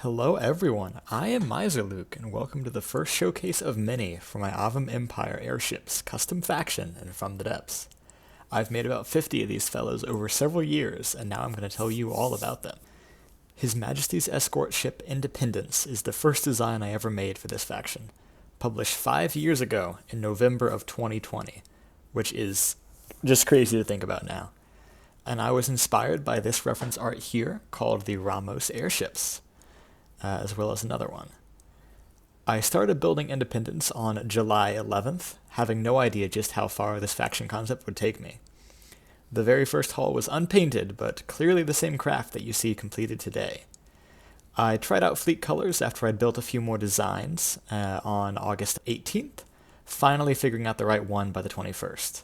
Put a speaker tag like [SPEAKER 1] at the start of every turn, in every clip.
[SPEAKER 1] Hello everyone, I am Miser Luke, and welcome to the first showcase of many for my Avem Empire airships, custom faction, and From the Depths. I've made about 50 of these fellows over several years, and now I'm going to tell you all about them. His Majesty's escort ship Independence is the first design I ever made for this faction, published 5 years ago in November of 2020, which is just crazy to think about now. And I was inspired by this reference art here called the Ramos airships. As well as another one. I started building Independence on July 11th, having no idea just how far this faction concept would take me. The very first hull was unpainted, but clearly the same craft that you see completed today. I tried out fleet colors after I'd built a few more designs on August 18th, finally figuring out the right one by the 21st.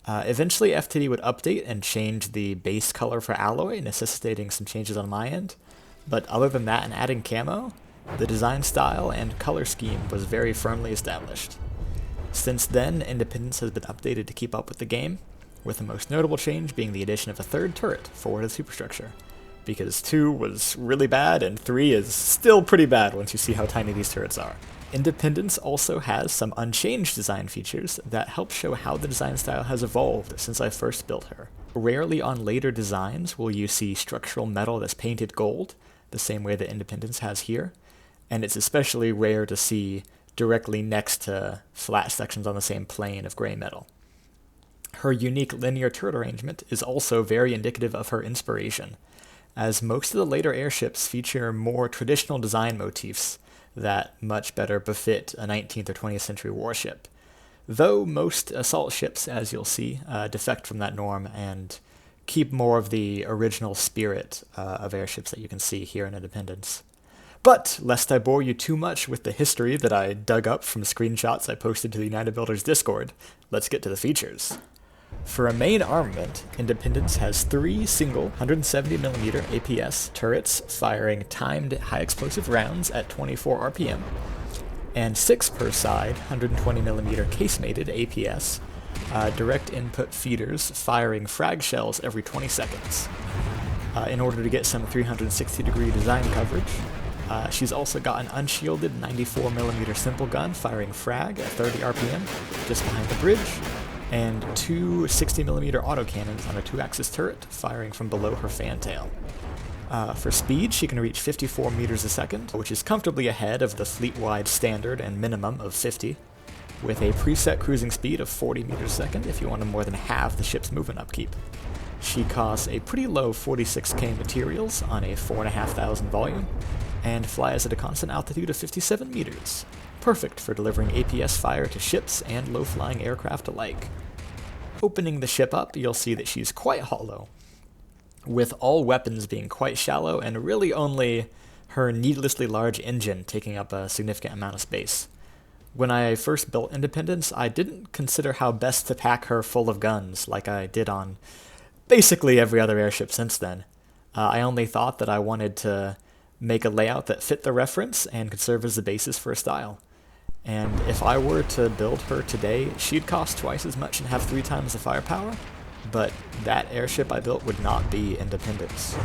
[SPEAKER 1] Eventually FtD would update and change the base color for alloy, necessitating some changes on my end. But other than that and adding camo, the design style and color scheme was very firmly established. Since then, Independence has been updated to keep up with the game, with the most notable change being the addition of a third turret forward of the superstructure, because 2 was really bad and 3 is still pretty bad once you see how tiny these turrets are. Independence also has some unchanged design features that help show how the design style has evolved since I first built her. Rarely on later designs will you see structural metal that's painted gold, the same way that Independence has here, and it's especially rare to see directly next to flat sections on the same plane of gray metal. Her unique linear turret arrangement is also very indicative of her inspiration, as most of the later airships feature more traditional design motifs that much better befit a 19th or 20th century warship, though most assault ships, as you'll see, defect from that norm and keep more of the original spirit of airships that you can see here in Independence. But, lest I bore you too much with the history that I dug up from screenshots I posted to the United Builders Discord, let's get to the features. For a main armament, Independence has 3 single 170mm APS turrets firing timed high-explosive rounds at 24 RPM, and 6 per side 120mm case-mated APS direct input feeders firing frag shells every 20 seconds. In order to get some 360-degree design coverage, she's also got an unshielded 94mm simple gun firing frag at 30 RPM just behind the bridge, and 2 60mm autocannons on a 2-axis turret firing from below her fantail. For speed, she can reach 54 meters a second, which is comfortably ahead of the fleet-wide standard and minimum of 50, with a preset cruising speed of 40 meters a second if you want to more than halve the ship's movement upkeep. She costs a pretty low 46k materials on a 4,500 volume, and flies at a constant altitude of 57 meters, perfect for delivering APS fire to ships and low-flying aircraft alike. Opening the ship up, you'll see that she's quite hollow, with all weapons being quite shallow and really only her needlessly large engine taking up a significant amount of space. When I first built Independence, I didn't consider how best to pack her full of guns like I did on basically every other airship since then. I only thought that I wanted to make a layout that fit the reference and could serve as the basis for a style. And if I were to build her today, she'd cost twice as much and have 3 times the firepower, but that airship I built would not be Independence.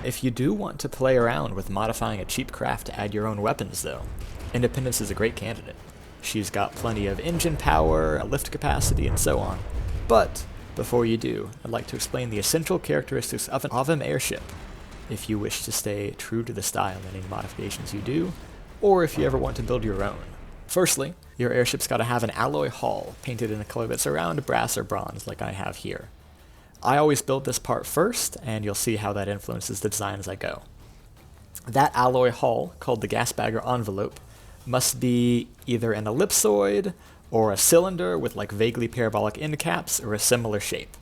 [SPEAKER 1] If you do want to play around with modifying a cheap craft to add your own weapons though, Independence is a great candidate. She's got plenty of engine power, a lift capacity, and so on. But before you do, I'd like to explain the essential characteristics of an Avem airship, if you wish to stay true to the style in any modifications you do, or if you ever want to build your own. Firstly, your airship's got to have an alloy hull, painted in a color that's around brass or bronze like I have here. I always build this part first, and you'll see how that influences the design as I go. That alloy hull, called the gas bagger envelope, must be either an ellipsoid or a cylinder with like vaguely parabolic end caps or a similar shape.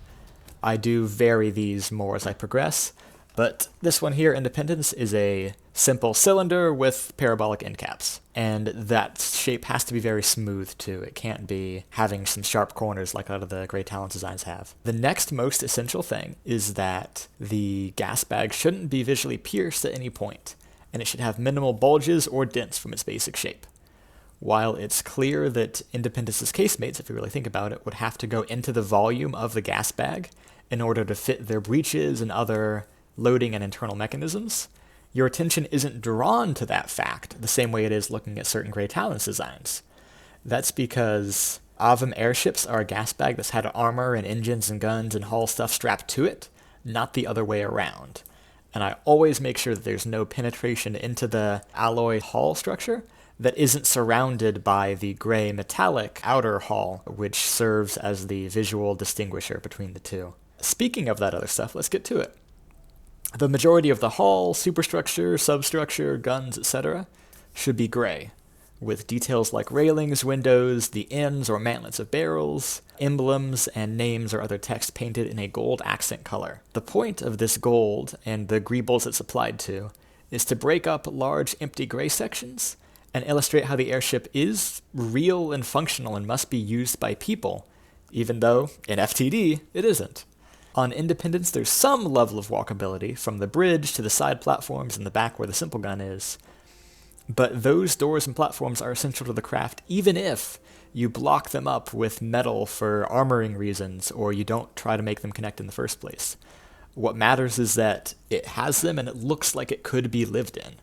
[SPEAKER 1] I do vary these more as I progress, but this one here, Independence, is a simple cylinder with parabolic end caps. And that shape has to be very smooth too. It can't be having some sharp corners like a lot of the Grey Talon designs have. The next most essential thing is that the gas bag shouldn't be visually pierced at any point, and it should have minimal bulges or dents from its basic shape. While it's clear that Independence's casemates, if you really think about it, would have to go into the volume of the gas bag in order to fit their breeches and other loading and internal mechanisms, your attention isn't drawn to that fact the same way it is looking at certain Grey Talons designs. That's because Avem airships are a gas bag that's had armor and engines and guns and hull stuff strapped to it, not the other way around. And I always make sure that there's no penetration into the alloy hull structure that isn't surrounded by the gray metallic outer hull, which serves as the visual distinguisher between the two. Speaking of that other stuff, let's get to it. The majority of the hull, superstructure, substructure, guns, etc. should be gray, with details like railings, windows, the ends or mantlets of barrels, emblems, and names or other text painted in a gold accent color. The point of this gold, and the greebles it's applied to, is to break up large empty gray sections and illustrate how the airship is real and functional and must be used by people, even though, in FtD, it isn't. On Independence, there's some level of walkability, from the bridge to the side platforms in the back where the simple gun is, but those doors and platforms are essential to the craft even if you block them up with metal for armoring reasons or you don't try to make them connect in the first place. What matters is that it has them and it looks like it could be lived in.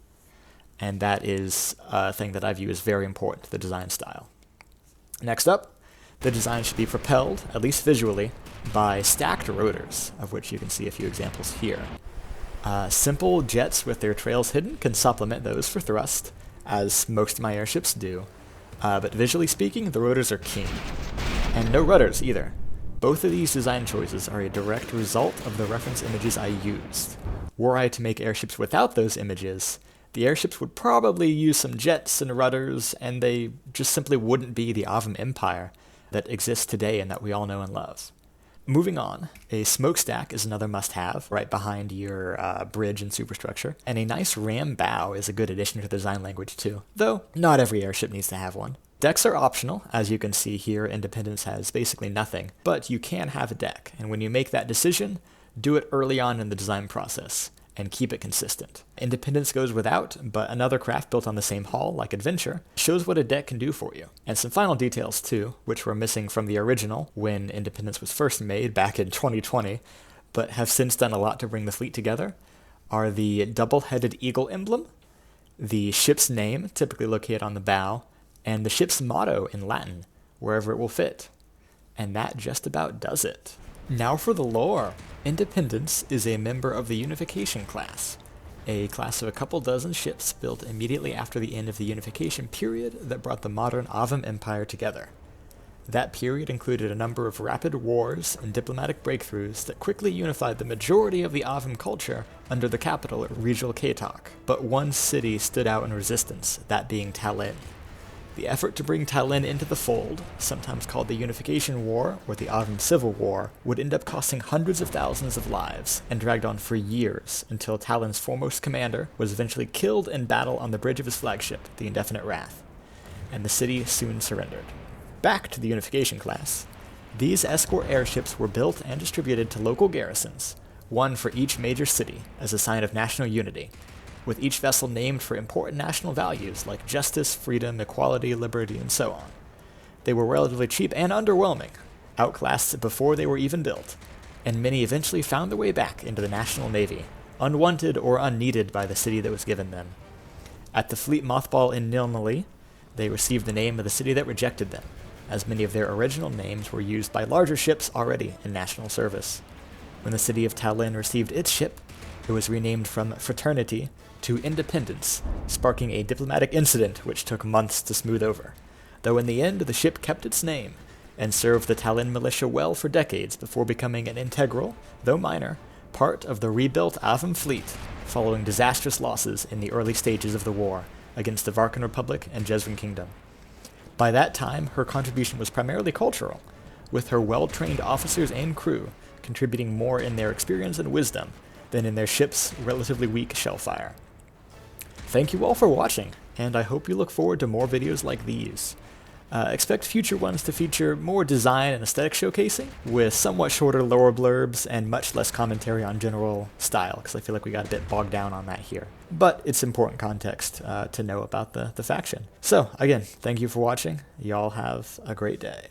[SPEAKER 1] And that is a thing that I view as very important to the design style. Next up, the design should be propelled, at least visually, by stacked rotors, of which you can see a few examples here. Simple jets with their trails hidden can supplement those for thrust, as most of my airships do. But visually speaking, the rotors are king. And no rudders either. Both of these design choices are a direct result of the reference images I used. Were I to make airships without those images, the airships would probably use some jets and rudders, and they just simply wouldn't be the Avem Empire that exists today and that we all know and love. Moving on, a smokestack is another must-have right behind your bridge and superstructure, and a nice ram bow is a good addition to the design language too, though not every airship needs to have one. Decks are optional. As you can see here, Independence has basically nothing, but you can have a deck, and when you make that decision, do it early on in the design process and keep it consistent. Independence goes without, but another craft built on the same hull, like Adventure, shows what a deck can do for you. And some final details too, which were missing from the original when Independence was first made back in 2020, but have since done a lot to bring the fleet together, are the double-headed eagle emblem, the ship's name, typically located on the bow, and the ship's motto in Latin, wherever it will fit. And that just about does it. Now for the lore. Independence is a member of the Unification class, a class of a couple dozen ships built immediately after the end of the Unification period that brought the modern Avem Empire together. That period included a number of rapid wars and diplomatic breakthroughs that quickly unified the majority of the Avem culture under the capital at Regal Katok. But one city stood out in resistance, that being Tallinn. The effort to bring Tallinn into the fold, sometimes called the Unification War or the Avem Civil War, would end up costing hundreds of thousands of lives and dragged on for years until Tallinn's foremost commander was eventually killed in battle on the bridge of his flagship, the Indefinite Wrath, and the city soon surrendered. Back to the Unification class. These Escort airships were built and distributed to local garrisons, one for each major city as a sign of national unity, with each vessel named for important national values like justice, freedom, equality, liberty, and so on. They were relatively cheap and underwhelming, outclassed before they were even built, and many eventually found their way back into the National Navy, unwanted or unneeded by the city that was given them. At the fleet mothball in Nilmali, they received the name of the city that rejected them, as many of their original names were used by larger ships already in national service. When the city of Tallinn received its ship, it was renamed from Fraternity to Independence, sparking a diplomatic incident which took months to smooth over, though in the end the ship kept its name and served the Tallinn militia well for decades before becoming an integral, though minor, part of the rebuilt Avem fleet following disastrous losses in the early stages of the war against the Varkan Republic and Jezrin Kingdom. By that time, her contribution was primarily cultural, with her well-trained officers and crew contributing more in their experience and wisdom than in their ship's relatively weak shellfire. Thank you all for watching, and I hope you look forward to more videos like these. Expect future ones to feature more design and aesthetic showcasing, with somewhat shorter lore blurbs and much less commentary on general style, because I feel like we got a bit bogged down on that here. But it's important context to know about the faction. So, again, thank you for watching. Y'all have a great day.